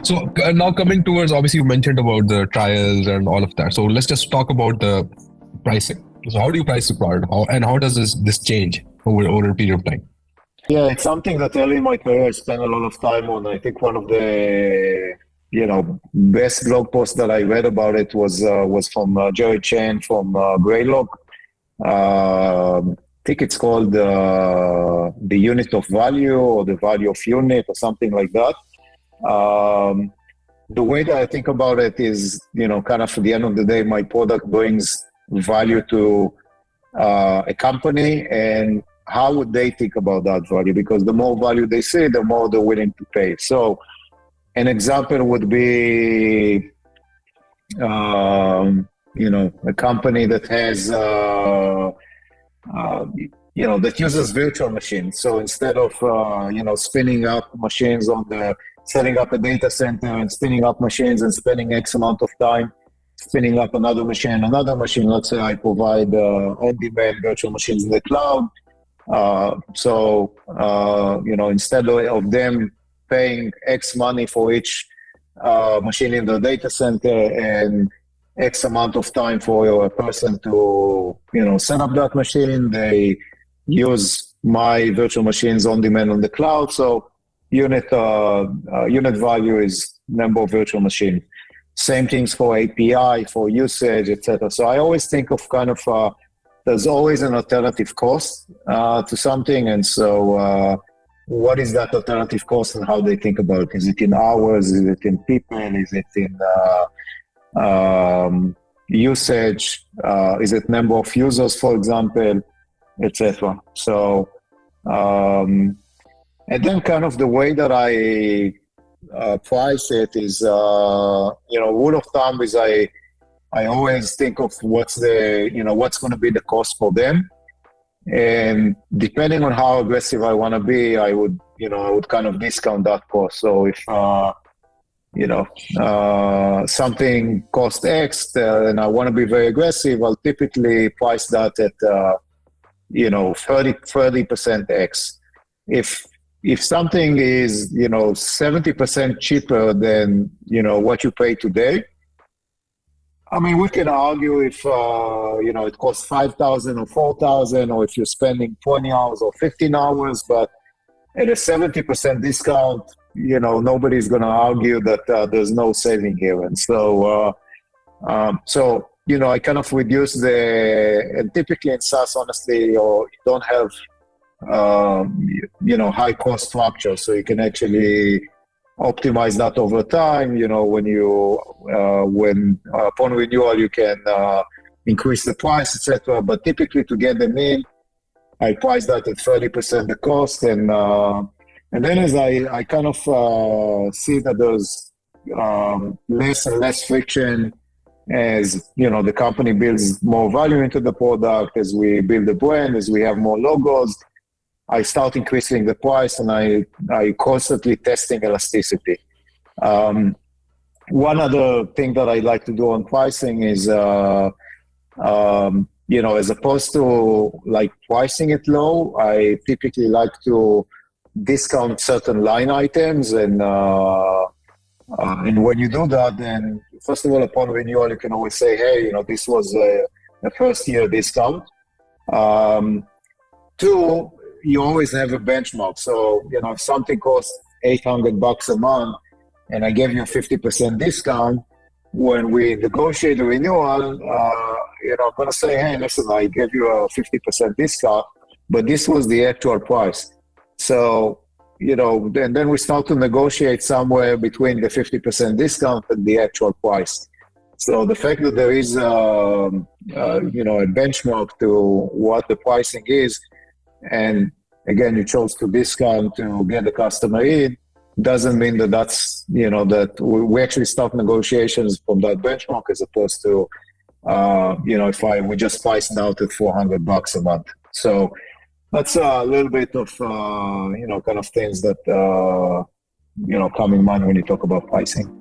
So now coming towards, obviously you mentioned about the trials and all of that. So let's just talk about the pricing. So how do you price the product? How does this change over a period of time? Yeah, it's something that early in my career I spent a lot of time on. I think one of the best blog posts that I read about it was from Jerry Chen from Greylock. I think it's called the unit of value or the value of unit or something like that. The way that I think about it is, kind of at the end of the day, my product brings value to a company, and how would they think about that value? Because the more value they see, the more they're willing to pay. So an example would be, a company that has, that uses virtual machines. So instead of, spinning up machines setting up a data center and spinning up machines and spending X amount of time spinning up another machine. Let's say I provide on-demand virtual machines in the cloud. Instead of them paying X money for each machine in the data center and X amount of time for a person to, set up that machine, they use my virtual machines on demand on the cloud. So unit value is number of virtual machines. Same things for API, for usage, etc. So I always think of kind of there's always an alternative cost to something, and so what is that alternative cost and how they think about it? Is it in hours? Is it in people? Is it in usage? Is it number of users, for example, etc. So and then kind of the way that I price it is, rule of thumb is I always think of what's going to be the cost for them. And depending on how aggressive I want to be, I would kind of discount that cost. So if, something costs X and I want to be very aggressive, I'll typically price that at, 30% X. If something is, 70% cheaper than, what you pay today, I mean, we can argue if, it costs 5,000 or 4,000, or if you're spending 20 hours or 15 hours, but at a 70% discount, nobody's going to argue that there's no saving here. And so, I kind of reduce and typically in SaaS, honestly, or you don't have, high cost structure, so you can actually optimize that over time. When upon renewal you can increase the price, etc. But typically to get them in, I price that at 30% the cost, and then as I kind of see that there's less and less friction as the company builds more value into the product, as we build the brand, as we have more logos, I start increasing the price, and I constantly testing elasticity. One other thing that I like to do on pricing is, as opposed to like pricing it low, I typically like to discount certain line items, and when you do that, then first of all, upon renewal, you can always say, hey, this was a first year discount. Two, you always have a benchmark. So, if something costs $800 a month and I give you a 50% discount, when we negotiate the renewal, I'm going to say, hey, listen, I gave you a 50% discount, but this was the actual price. So, and then we start to negotiate somewhere between the 50% discount and the actual price. So the fact that there is, a benchmark to what the pricing is, and again, you chose to discount to get the customer in, doesn't mean that that's, that we actually start negotiations from that benchmark, as opposed to, if we just priced out at $400 a month. So that's a little bit of, kind of things that, come in mind when you talk about pricing.